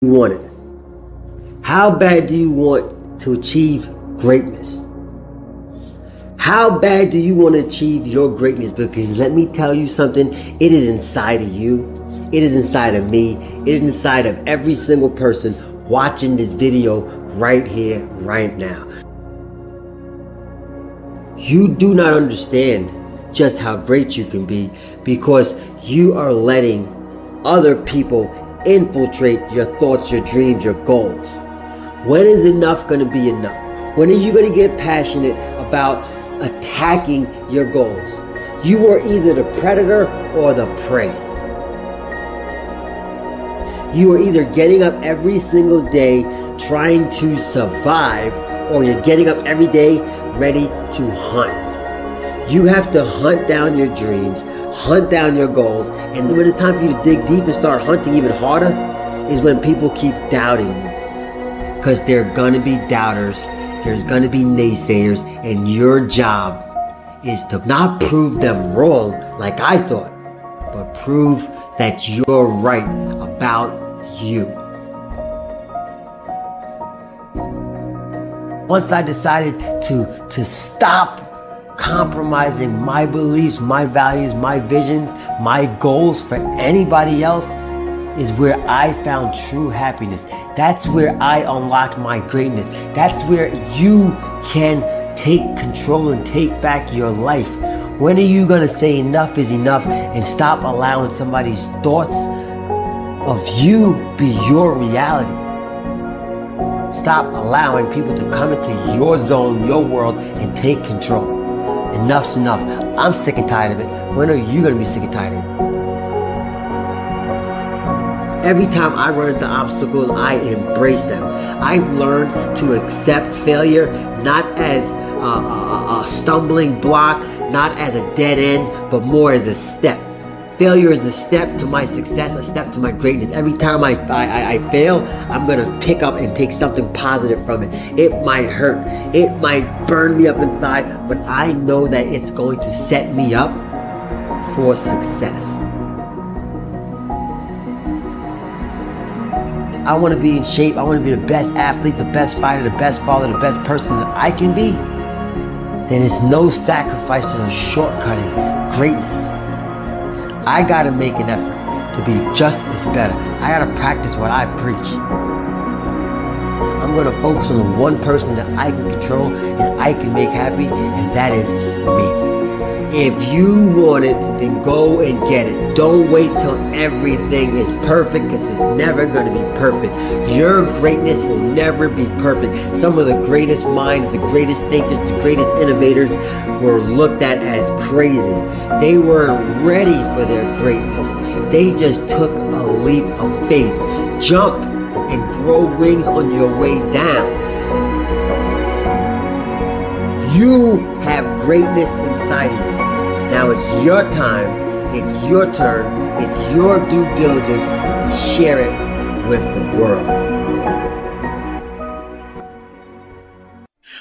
you want it? How bad do you want to achieve greatness? How bad do you want to achieve your greatness? Because let me tell you something, it is inside of you. It is inside of me. It is inside of every single person watching this video right here, right now. You do not understand just how great you can be because you are letting other people infiltrate your thoughts, your dreams, your goals. When is enough going to be enough? When are you going to get passionate about attacking your goals? You are either the predator or the prey. You are either getting up every single day trying to survive, or you're getting up every day ready to hunt. You have to hunt down your dreams, hunt down your goals, and when it's time for you to dig deep and start hunting even harder is when people keep doubting you. Because there are going to be doubters, there's going to be naysayers, and your job is to not prove them wrong like I thought, but prove that you're right about you. Once I decided to stop compromising my beliefs, my values, my visions, my goals for anybody else, is where I found true happiness. That's where I unlocked my greatness. That's where you can take control and take back your life. When are you gonna say enough is enough and stop allowing somebody's thoughts of you be your reality? Stop allowing people to come into your zone, your world, and take control. Enough's enough. I'm sick and tired of it. When are you gonna be sick and tired of it? Every time I run into obstacles, I embrace them. I've learned to accept failure not as a stumbling block, not as a dead end, but more as a step. Failure is a step to my success, a step to my greatness. Every time I fail, I'm gonna pick up and take something positive from it. It might hurt, it might burn me up inside, but I know that it's going to set me up for success. I want to be in shape. I want to be the best athlete, the best fighter, the best father, the best person that I can be. Then it's no sacrifice or shortcutting greatness. I got to make an effort to be just as better. I got to practice what I preach. I'm going to focus on the one person that I can control and I can make happy, and that is me. If you want it, then go and get it. Don't wait till everything is perfect, because it's never going to be perfect. Your greatness will never be perfect. Some of the greatest minds, the greatest thinkers, the greatest innovators were looked at as crazy. They weren't ready for their greatness. They just took a leap of faith. Jump and grow wings on your way down. You have greatness inside of you. Now it's your time, it's your turn, it's your due diligence to share it with the world.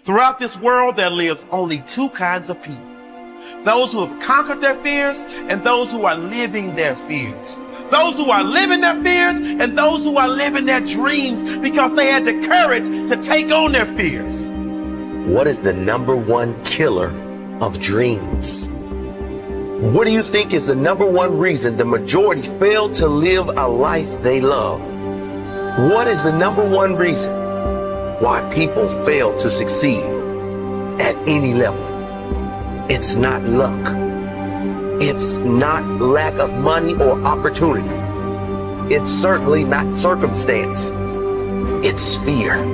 Throughout this world, there lives only two kinds of people. Those who have conquered their fears and those who are living their fears. Those who are living their fears and those who are living their dreams because they had the courage to take on their fears. What is the number one killer of dreams? What do you think is the number one reason the majority fail to live a life they love? What is the number one reason why people fail to succeed at any level? It's not luck. It's not lack of money or opportunity. It's certainly not circumstance. It's fear.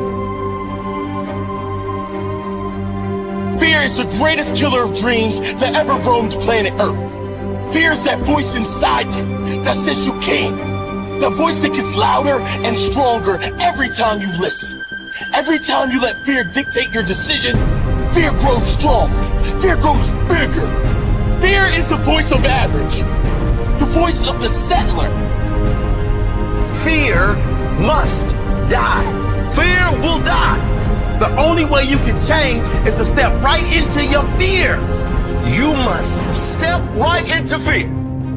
Fear is the greatest killer of dreams that ever roamed planet Earth. Fear is that voice inside you that says you can't. The voice that gets louder and stronger every time you listen. Every time you let fear dictate your decision, fear grows stronger. Fear grows bigger. Fear is the voice of average. The voice of the settler. Fear must die. Fear will die. The only way you can change is to step right into your fear. You must step right into fear.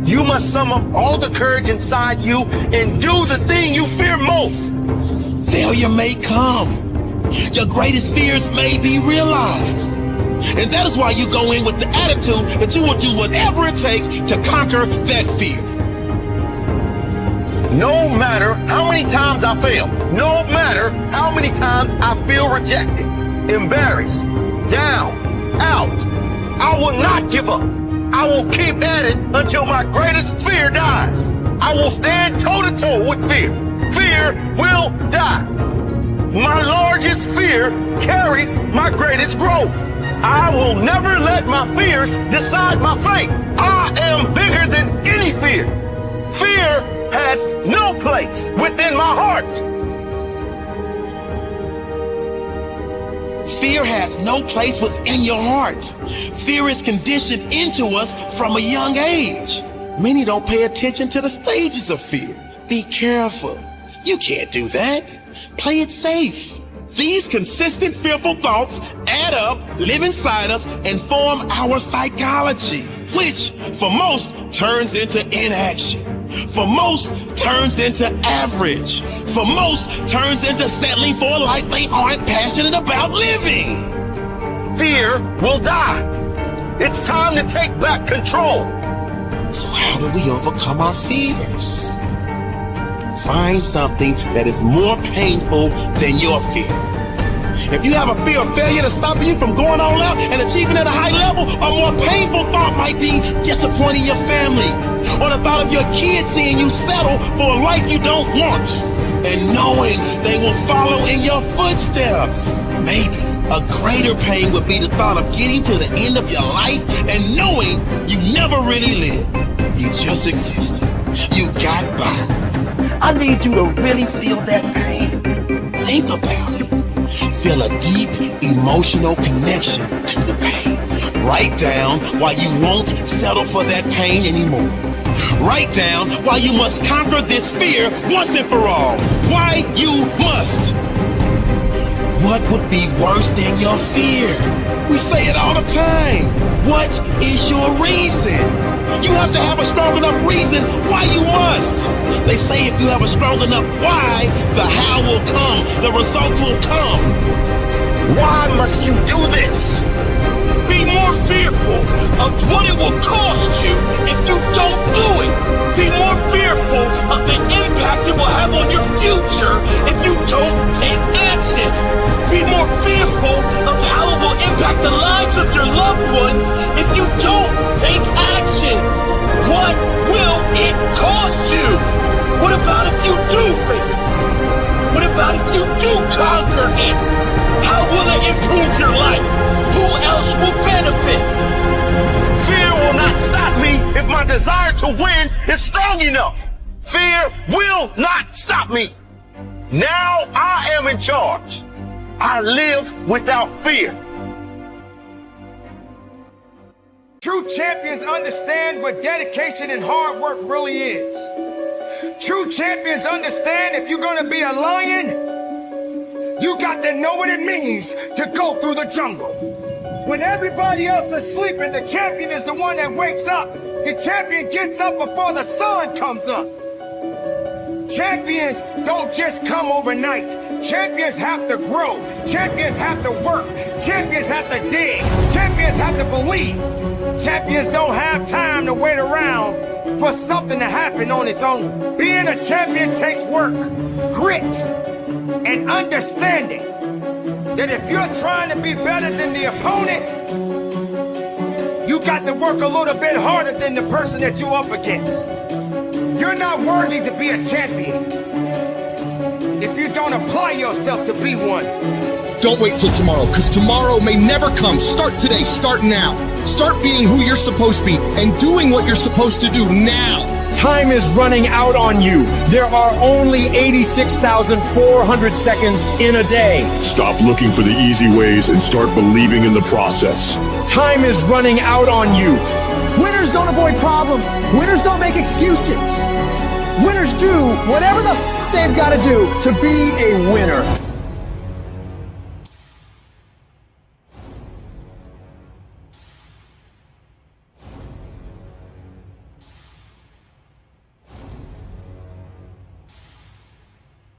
You must sum up all the courage inside you and do the thing you fear most. Failure may come. Your greatest fears may be realized. And that is why you go in with the attitude that you will do whatever it takes to conquer that fear. No matter how many times I fail, no matter how many times I feel rejected, embarrassed, down, out, I will not give up. I will keep at it until my greatest fear dies. I will stand toe-to-toe with fear. Fear will die. My largest fear carries my greatest growth. I will never let my fears decide my fate. I am bigger than any fear. Fear has no place within my heart. Fear has no place within your heart. Fear is conditioned into us from a young age. Many don't pay attention to the stages of fear. Be careful. You can't do that. Play it safe. These consistent fearful thoughts add up, live inside us, and form our psychology, which for most turns into inaction. For most turns into average. For most turns into settling for a life they aren't passionate about living. Fear will die. It's time to take back control. So how do we overcome our fears? Find something that is more painful than your fear. If you have a fear of failure that's stopping you from going all out and achieving at a high level, a more painful thought might be disappointing your family, or the thought of your kids seeing you settle for a life you don't want, and knowing they will follow in your footsteps. Maybe a greater pain would be the thought of getting to the end of your life and knowing you never really lived. You just existed. You got by. I need you to really feel that pain. Think about it. Feel a deep emotional connection to the pain. Write down why you won't settle for that pain anymore. Write down why you must conquer this fear once and for all. Why you must. What would be worse than your fear? We say it all the time. What is your reason? You have to have a strong enough reason why you must. They say if you have a strong enough why, the how will come, the results will come. Why must you do this? Be more fearful of what it will cost you if you don't do it. Be more fearful of the impact it will have on your future if you don't take action. Be more fearful of how it will impact the lives of your loved ones if you don't take action. What will it cost you? What about if you do face it? What about if you do conquer it? How will it improve your life? Who else will benefit? Fear will not stop me if my desire to win is strong enough. Fear will not stop me. Now I am in charge. I live without fear. True champions understand what dedication and hard work really is. True champions understand if you're gonna be a lion, you got to know what it means to go through the jungle. When everybody else is sleeping, the champion is the one that wakes up. The champion gets up before the sun comes up. Champions don't just come overnight. Champions have to grow. Champions have to work. Champions have to dig. Champions have to believe. Champions don't have time to wait around for something to happen on its own. Being a champion takes work, grit, and understanding that if you're trying to be better than the opponent, you got to work a little bit harder than the person that you're up against. You're not worthy to be a champion if you don't apply yourself to be one. Don't wait till tomorrow, because tomorrow may never come. Start today, start now. Start being who you're supposed to be and doing what you're supposed to do now. Time is running out on you. There are only 86,400 seconds in a day. Stop looking for the easy ways and start believing in the process. Time is running out on you. Winners don't avoid problems. Winners don't make excuses. Winners do whatever the they've got to do to be a winner.